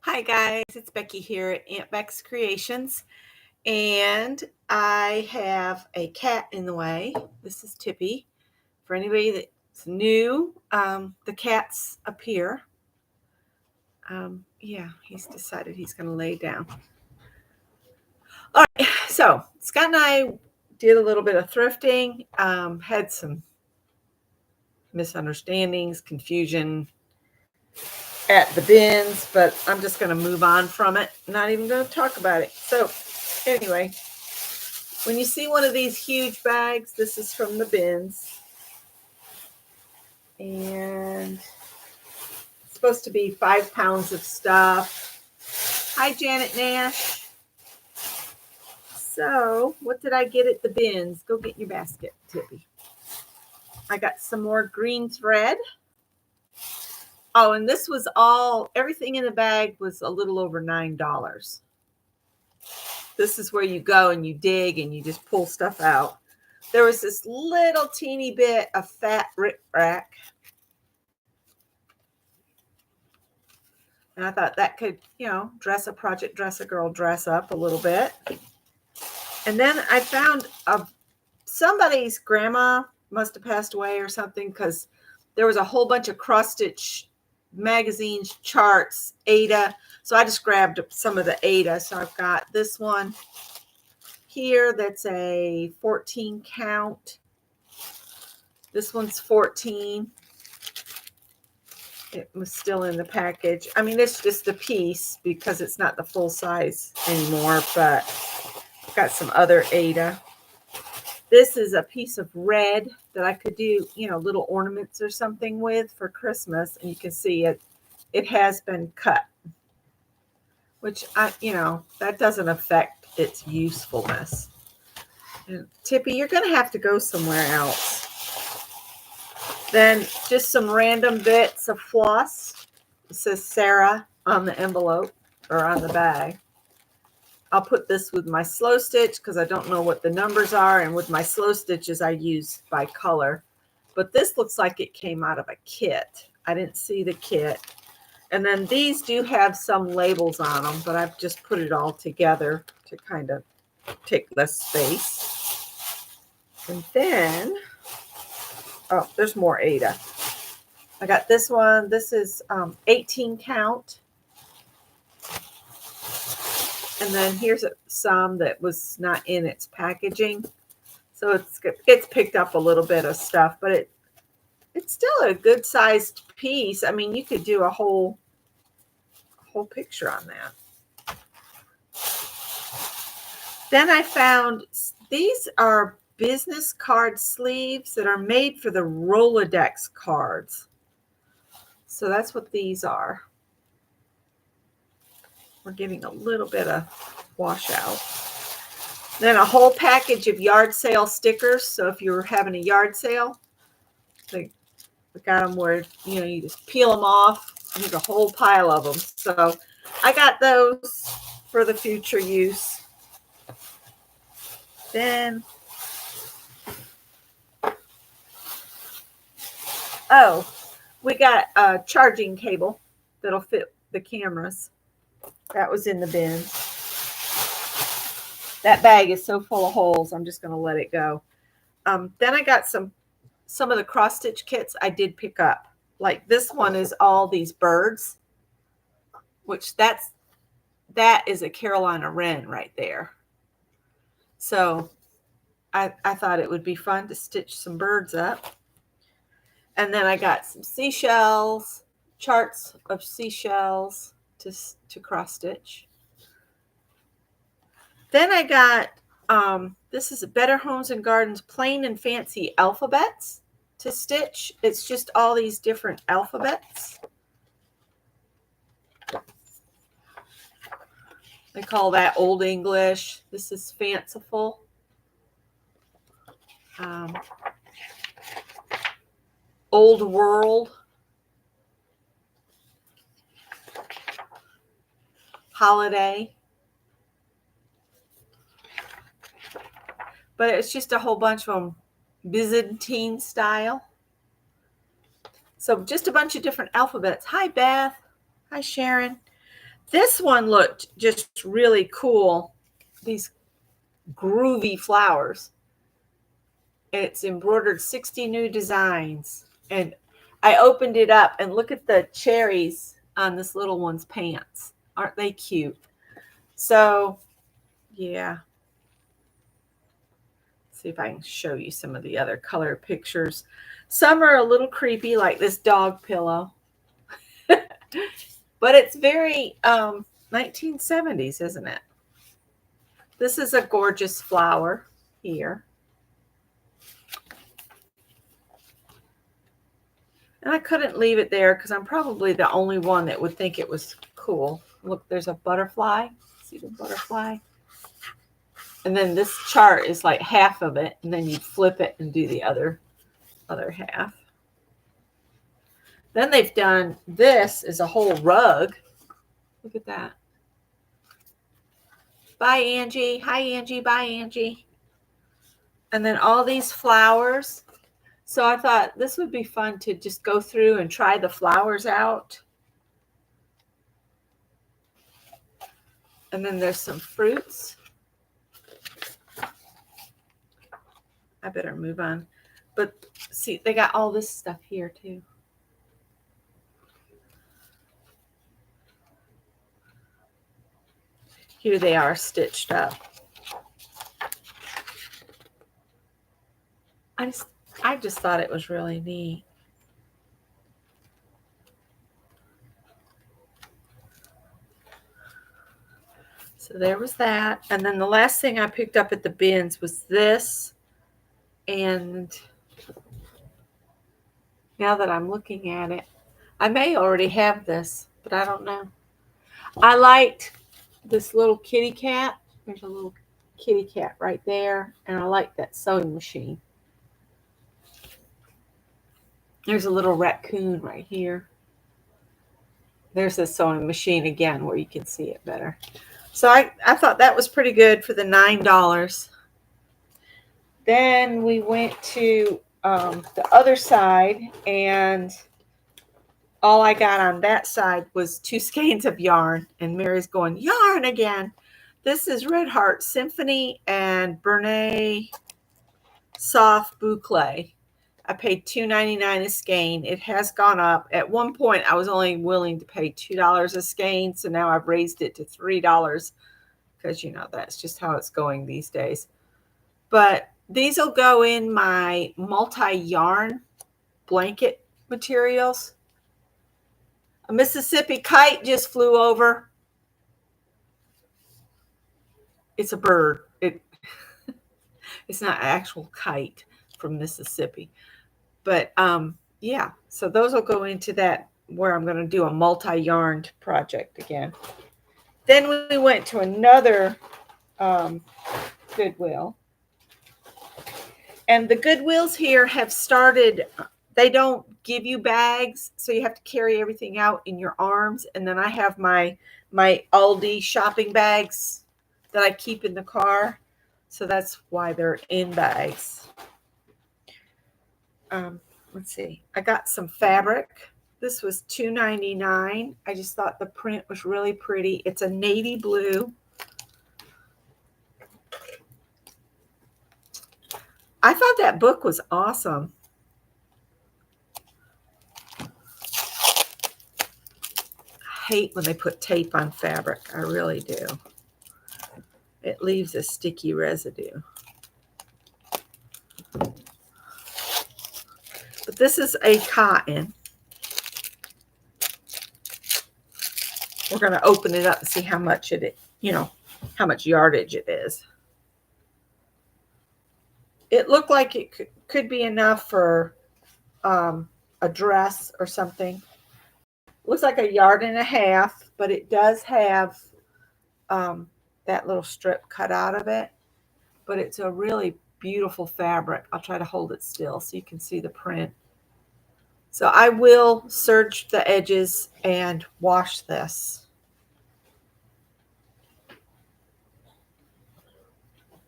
Hi guys, it's Becky here at Aunt Beck's Creations, and I have a cat in the way. This is Tippy. For anybody that's new, the cat's up here. Yeah, he's decided he's going to lay down. All right, so Scott and I did a little bit of thrifting, had some misunderstandings, confusion at the bins, but I'm just going to move on from it. Not even going to talk about it. So anyway, when you see one of these huge bags, this is from the bins. And it's supposed to be 5 pounds of stuff. Hi, Janet Nash. So what did I get at the bins? Go get your basket, Tippy. I got some more green thread. Oh, and this was everything in the bag was a little over $9. This is where you go and you dig and you just pull stuff out. There was this little teeny bit of fat rickrack. And I thought that could, dress a girl dress up a little bit. And then I found somebody's grandma must have passed away or something, because there was a whole bunch of cross-stitch magazines, charts, Ada. So I just grabbed some of the Ada. So I've got this one here that's a 14 count. This one's 14. It was still in the package. I mean, it's just a piece because it's not the full size anymore, but I've got some other Ada. This is a piece of red that I could do, little ornaments or something with for Christmas. And you can see it has been cut, which that doesn't affect its usefulness. And Tippy, you're going to have to go somewhere else. Then just some random bits of floss. It says Sarah on the envelope or on the bag. I'll put this with my slow stitch because I don't know what the numbers are. And with my slow stitches, I use by color. But this looks like it came out of a kit. I didn't see the kit. And then these do have some labels on them, but I've just put it all together to kind of take less space. And then, oh, there's more Ada. I got this one. This is 18 count. And then here's some that was not in its packaging. So it's picked up a little bit of stuff, but it's still a good sized piece. I mean, you could do a whole picture on that. Then I found these are business card sleeves that are made for the Rolodex cards. So that's what these are. We're getting a little bit of washout. Then a whole package of yard sale stickers. So if you're having a yard sale, we got them where, you just peel them off. There's a whole pile of them. So I got those for the future use. Then, we got a charging cable that'll fit the cameras. That was in the bin. That bag is so full of holes, I'm just going to let it go. Then I got some of the cross-stitch kits I did pick up. Like this one is all these birds, which that is a Carolina wren right there. So I thought it would be fun to stitch some birds up. And then I got some seashells, charts of seashells to cross stitch. Then I got, this is a Better Homes and Gardens plain and fancy alphabets to stitch. It's just all these different alphabets. They call that Old English. This is fanciful. Old World. Holiday. But it's just a whole bunch of them Byzantine style. So just a bunch of different alphabets. Hi, Beth. Hi, Sharon. This one looked just really cool. These groovy flowers. It's embroidered 60 new designs. And I opened it up and look at the cherries on this little one's pants. Aren't they cute? So, yeah. See if I can show you some of the other color pictures. Some are a little creepy, like this dog pillow. But it's very 1970s, isn't it? This is a gorgeous flower here. And I couldn't leave it there because I'm probably the only one that would think it was cool. Look, there's a butterfly. See the butterfly? And then this chart is like half of it, and then you flip it and do the other half. Then they've done, this is a whole rug. Look at that. Bye, Angie. Hi, Angie. Bye, Angie. And then all these flowers. So I thought this would be fun to just go through and try the flowers out. And then there's some fruits. I better move on. But see, they got all this stuff here too. Here they are stitched up. I just thought it was really neat. So there was that. And then the last thing I picked up at the bins was this. And now that I'm looking at it, I may already have this, but I don't know. I liked this little kitty cat. There's a little kitty cat right there. And I like that sewing machine. There's a little raccoon right here. There's the sewing machine again where you can see it better. So I thought that was pretty good for the $9. Then we went to the other side, and all I got on that side was 2 skeins of yarn. And Mary's going, yarn again. This is Red Heart Symphony and Bernay Soft Boucle. I paid $2.99 a skein. It has gone up. At one point, I was only willing to pay $2 a skein. So now I've raised it to $3 because, you know, that's just how it's going these days. But these will go in my multi-yarn blanket materials. A Mississippi kite just flew over. It's a bird. It's not an actual kite from Mississippi. But yeah, so those will go into that where I'm going to do a multi-yarned project again. Then we went to another Goodwill. And the Goodwills here have started, they don't give you bags, so you have to carry everything out in your arms. And then I have my Aldi shopping bags that I keep in the car. So that's why they're in bags. Let's see. I got some fabric. This was $2.99. I just thought the print was really pretty. It's a navy blue. I thought that book was awesome. I hate when they put tape on fabric. I really do. It leaves a sticky residue. But this is a cotton. We're going to open it up and see how much how much yardage it is. It looked like it could be enough for a dress or something. Looks like 1.5 yards, but it does have that little strip cut out of it. But it's a really beautiful fabric. I'll try to hold it still so you can see the print. So I will serge the edges and wash this.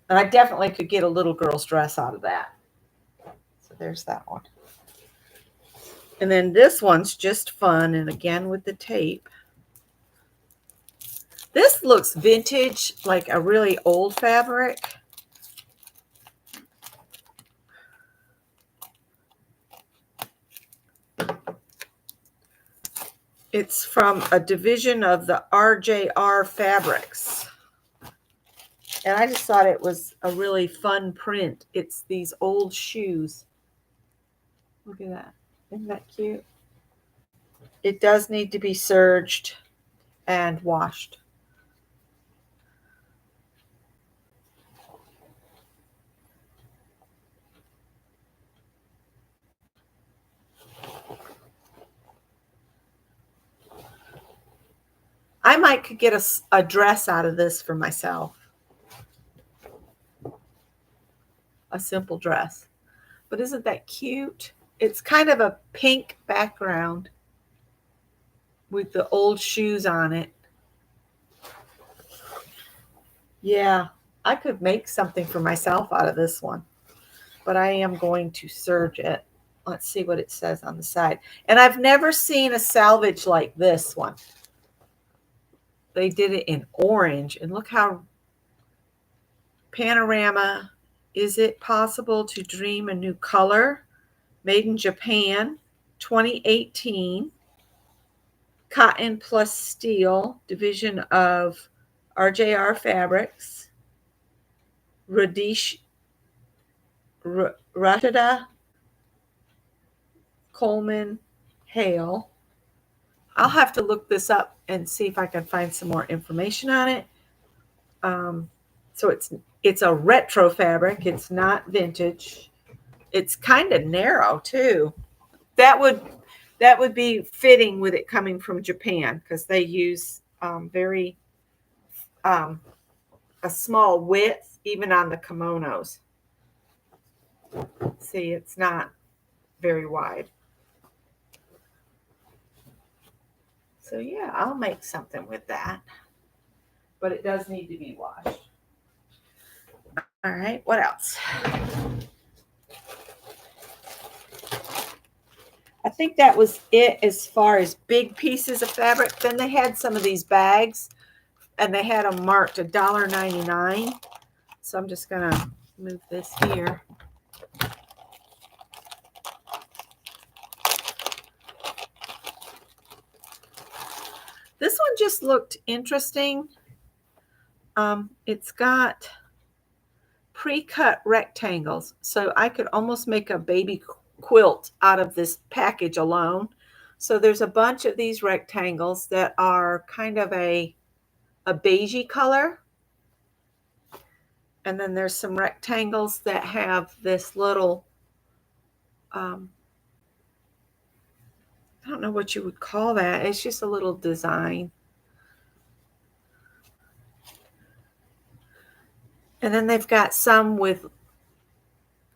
And I definitely could get a little girl's dress out of that. So there's that one. And then this one's just fun. And again with the tape. This looks vintage, like a really old fabric. It's from a division of the RJR Fabrics. And I just thought it was a really fun print. It's these old shoes. Look at that. Isn't that cute? It does need to be serged and washed. I might could get a dress out of this for myself. A simple dress. But isn't that cute? It's kind of a pink background with the old shoes on it. Yeah, I could make something for myself out of this one, but I am going to serge it. Let's see what it says on the side. And I've never seen a salvage like this one. They did it in orange, and look how panorama. Is it possible to dream a new color? Made in Japan, 2018. Cotton plus steel, division of RJR Fabrics. Rashida Coleman Hale. I'll have to look this up and see if I can find some more information on it. So it's a retro fabric. It's not vintage. It's kind of narrow too. That would be fitting with it coming from Japan because they use very a small width even on the kimonos. See, it's not very wide. So yeah, I'll make something with that. But it does need to be washed. All right, what else? I think that was it as far as big pieces of fabric. Then they had some of these bags, and they had them marked $1.99. So I'm just going to move this here. This one just looked interesting. It's got pre-cut rectangles, so I could almost make a baby quilt out of this package alone. So there's a bunch of these rectangles that are kind of a beigey color. And then there's some rectangles that have this little, I don't know what you would call that. It's just a little design. And then they've got some with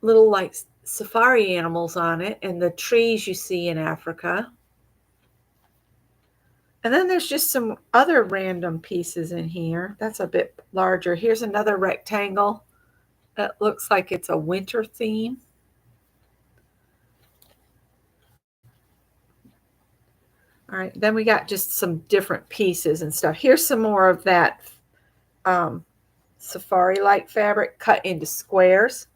little like safari animals on it and the trees you see in Africa. And then there's just some other random pieces in here. That's a bit larger. Here's another rectangle that looks like it's a winter theme. All right, then we got just some different pieces and stuff. Here's some more of that safari-like fabric cut into squares.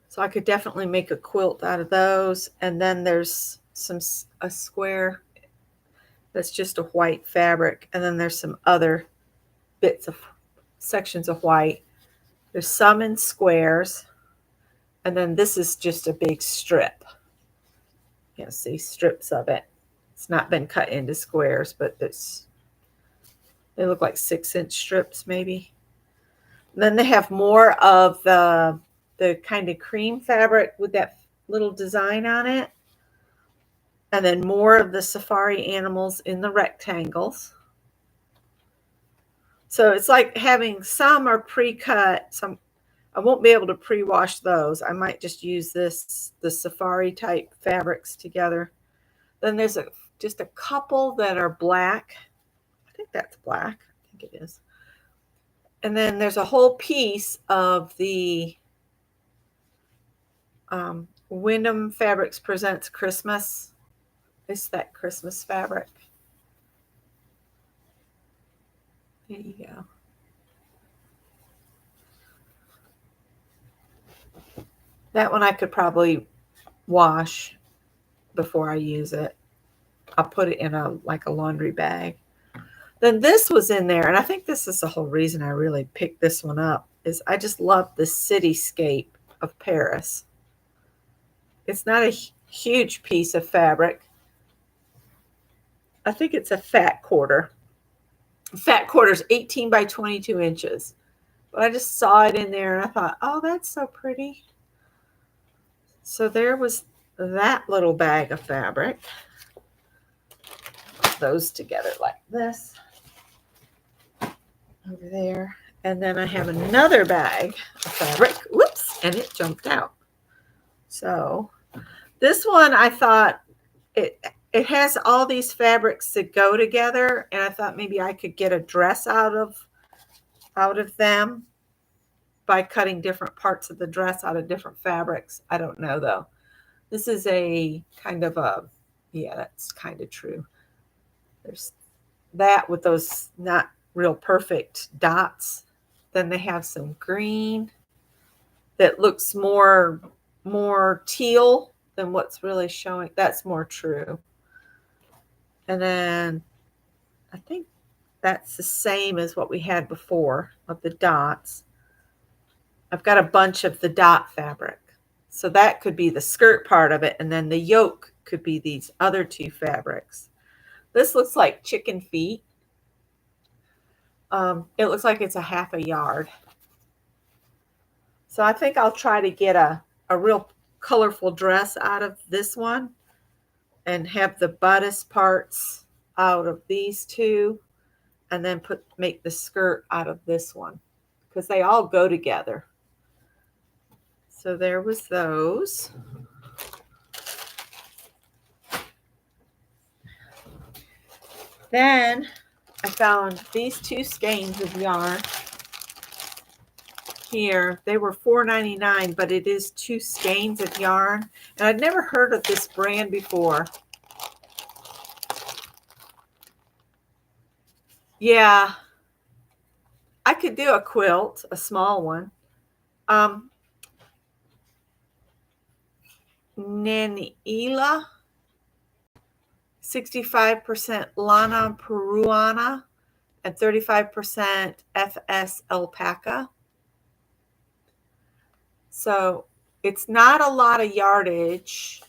So I could definitely make a quilt out of those. And then there's a square that's just a white fabric. And then there's some other bits of sections of white. There's some in squares. And then this is just a big strip. You know, see strips of it. It's not been cut into squares, but they look like 6-inch strips maybe. And then they have more of the kind of cream fabric with that little design on it. And then more of the safari animals in the rectangles. So it's like having some are pre-cut, some I won't be able to pre-wash those. I might just use the safari type fabrics together. Then there's just a couple that are black. I think that's black. I think it is. And then there's a whole piece of the Wyndham Fabrics Presents Christmas. It's that Christmas fabric. There you go. That one I could probably wash before I use it. I'll put it in a laundry bag. Then this was in there, and I think this is the whole reason I really picked this one up, is I just love the cityscape of Paris. It's not a huge piece of fabric. I think it's a fat quarter. Fat quarter's 18 by 22 inches. But I just saw it in there and I thought, oh, that's so pretty. So there was that little bag of fabric. Put those together like this. Over there. And then I have another bag of fabric. Whoops, and it jumped out. So this one I thought it has all these fabrics that go together, and I thought maybe I could get a dress out of them by cutting different parts of the dress out of different fabrics. I don't know though. This is a kind of a, yeah, that's kind of true. There's that with those not real perfect dots. Then they have some green that looks more teal than what's really showing. That's more true. And then I think that's the same as what we had before of the dots. I've got a bunch of the dot fabric. So that could be the skirt part of it. And then the yoke could be these other two fabrics. This looks like chicken feet. It looks like it's a half a yard. So I think I'll try to get a real colorful dress out of this one and have the bodice parts out of these two, and then make the skirt out of this one because they all go together. So there was those. Then I found these two skeins of yarn here. They were $4.99, but it is two skeins of yarn. And I'd never heard of this brand before. Yeah, I could do a quilt, a small one. Nanila, 65% Lana Peruana, and 35% FS alpaca. So it's not a lot of yardage.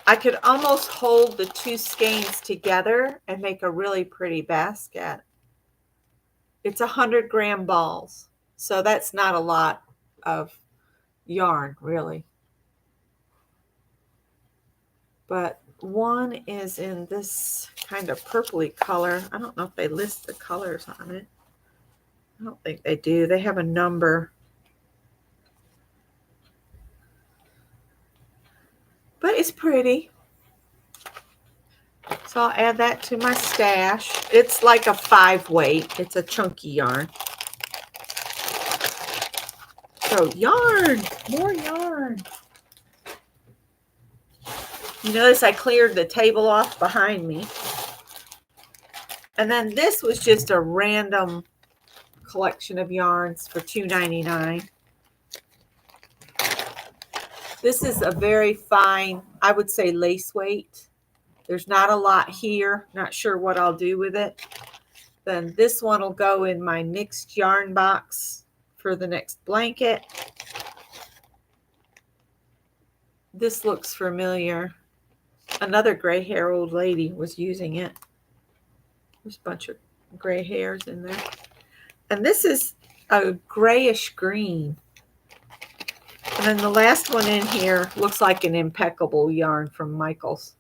I could almost hold the two skeins together and make a really pretty basket. It's 100-gram balls. So that's not a lot of yarn, really. But one is in this kind of purpley color. I don't know if they list the colors on it. I don't think they do. They have a number. But it's pretty. So I'll add that to my stash. It's like a 5 weight. It's a chunky yarn. So yarn, more yarn. You notice I cleared the table off behind me. And then this was just a random collection of yarns for $2.99. This is a very fine, I would say, lace weight. There's not a lot here. Not sure what I'll do with it. Then this one will go in my mixed yarn box for the next blanket. This looks familiar. Another gray hair old lady was using it. There's a bunch of gray hairs in there. And this is a grayish green. And then the last one in here looks like an impeccable yarn from Michael's.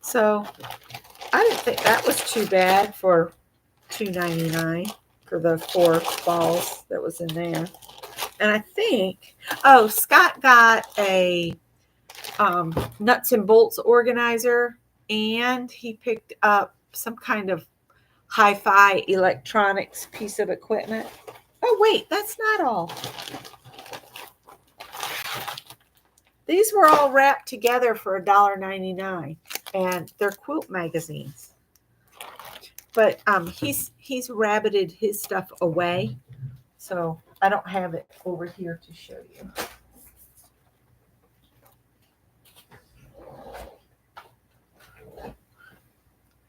So I didn't think that was too bad for $2.99 for the 4 balls that was in there. And I think, oh, Scott got a nuts and bolts organizer, and he picked up some kind of hi-fi electronics piece of equipment. Oh, wait, that's not all. These were all wrapped together for $1.99. and they're quilt magazines. But he's rabbited his stuff away, so I don't have it over here to show you.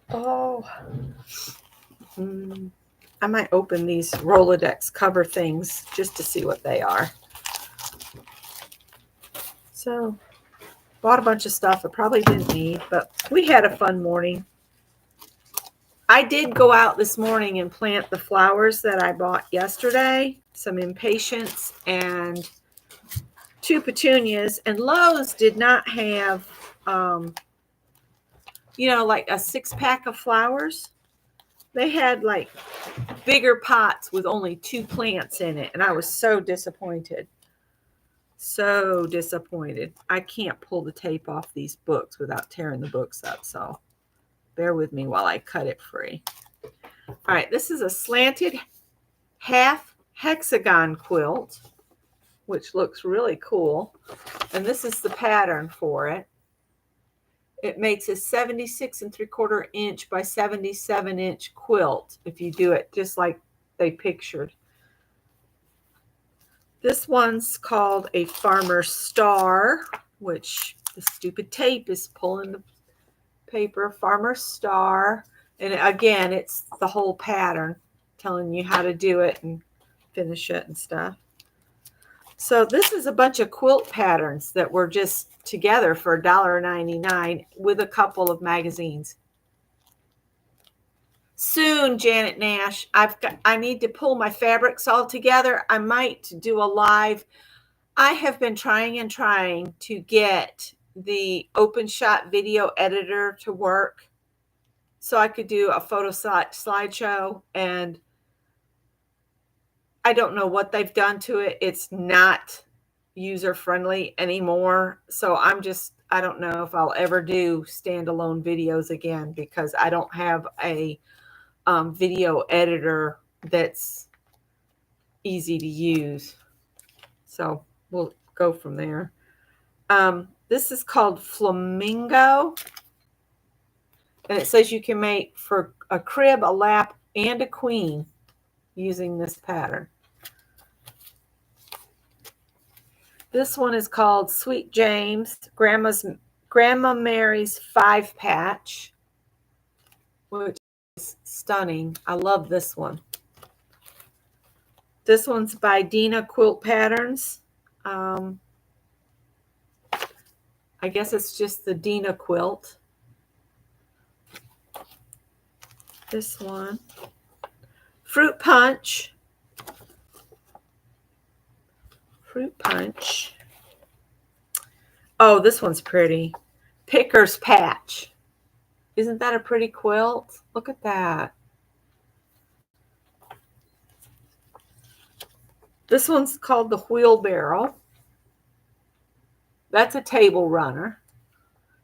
Oh, I might open these Rolodex cover things just to see what they are. So, bought a bunch of stuff I probably didn't need, but we had a fun morning. I did go out this morning and plant the flowers that I bought yesterday, some impatiens and 2 petunias, and Lowe's did not have, like a 6-pack of flowers. They had like bigger pots with only 2 plants in it, and I was so disappointed. So disappointed. I can't pull the tape off these books without tearing the books up, so bear with me while I cut it free. All right, this is a slanted half hexagon quilt, which looks really cool. And this is the pattern for it. It makes a 76 3/4 inch by 77 inch quilt if you do it just like they pictured. This one's called a Farmer Star, which the stupid tape is pulling the paper. Farmer Star. And again, it's the whole pattern telling you how to do it and finish it and stuff. So this is a bunch of quilt patterns that were just together for $1.99 with a couple of magazines. Soon, Janet Nash. I need to pull my fabrics all together. I might do a live. I have been trying to get the OpenShot video editor to work so I could do a photo slideshow, and I don't know what they've done to it. It's not user friendly anymore. So I don't know if I'll ever do standalone videos again because I don't have a video editor that's easy to use. So we'll go from there. This is called Flamingo. And it says you can make for a crib, a lap, and a queen using this pattern. This one is called Sweet James, Grandma Mary's 5-patch, which is stunning. I love this one. This one's by Dina Quilt Patterns. I guess it's just the Dina quilt. This one. Fruit Punch. Oh, this one's pretty. Picker's Patch. Isn't that a pretty quilt? Look at that. This one's called the Wheelbarrow. That's a table runner.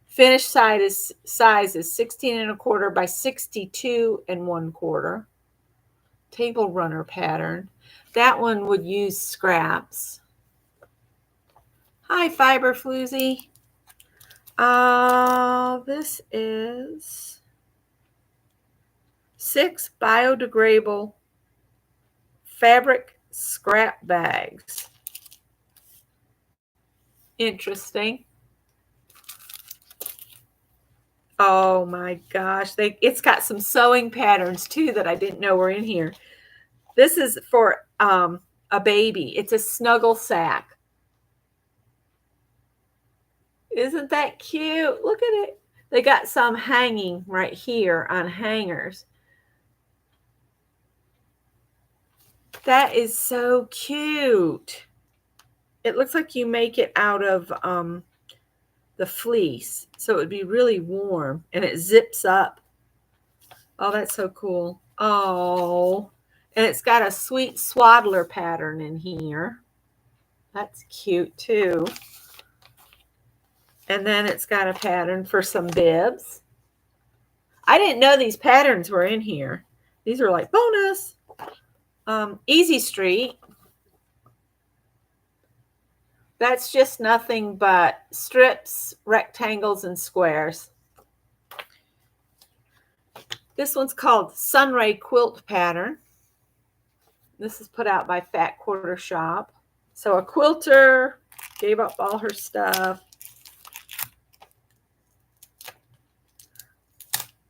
Finished size is 16 1/4 by 62 1/4. Table runner pattern. That one would use scraps. Hi, Fiber Floozy. This is 6 biodegradable fabric scrap bags. Interesting. Oh my gosh. It's got some sewing patterns too that I didn't know were in here. This is for a baby. It's a snuggle sack. Isn't that cute? Look at it. They got some hanging right here on hangers. That is so cute. It looks like you make it out of the fleece, so it would be really warm, and it zips up. Oh, that's so cool. Oh, and it's got a sweet swaddler pattern in here. That's cute too. And then it's got a pattern for some bibs. I didn't know these patterns were in here. These are like bonus. Easy Street. That's just nothing but strips, rectangles, and squares. This one's called Sunray Quilt Pattern. This is put out by Fat Quarter Shop. So a quilter gave up all her stuff.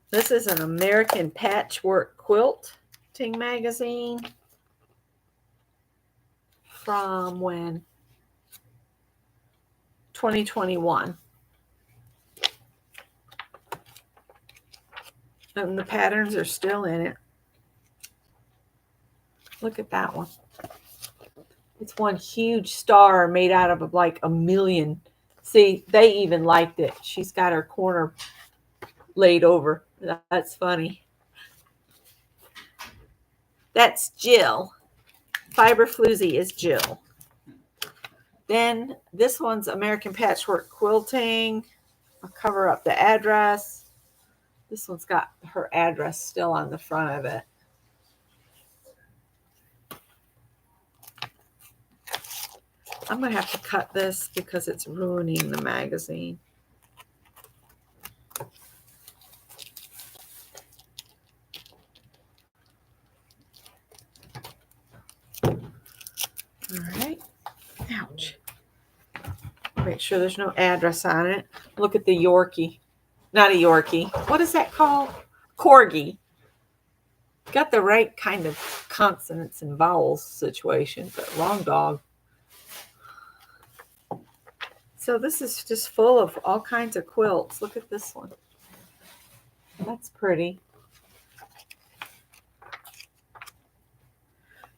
This is an American Patchwork Quilting magazine. From when? 2021. And the patterns are still in it. Look at that one. It's one huge star made out of like a million. See, they even liked it. She's got her corner laid over. That's funny. That's Jill. Fiber Floozy is Jill. Then this one's American Patchwork Quilting. I'll cover up the address. This one's got her address still on the front of it. I'm going to have to cut this because it's ruining the magazine. All right. Ouch. Make sure there's no address on it. Look at the Yorkie. Not a Yorkie. What is that called? Corgi. Got the right kind of consonants and vowels situation, but wrong dog. So this is just full of all kinds of quilts. Look at this one. That's pretty.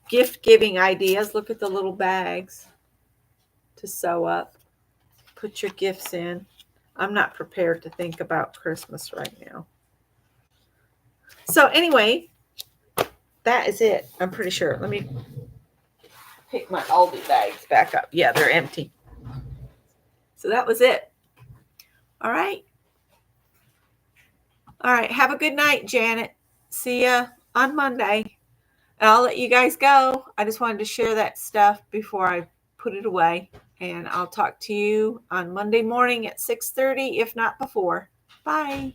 Gift giving ideas. Look at the little bags to sew up. Put your gifts in. I'm not prepared to think about Christmas right now. So anyway, that is it. I'm pretty sure. Let me pick my Aldi bags back up. Yeah, they're empty. So that was it. All right. All right. Have a good night, Janet. See ya on Monday. And I'll let you guys go. I just wanted to share that stuff before I put it away. And I'll talk to you on Monday morning at 6:30, if not before. Bye.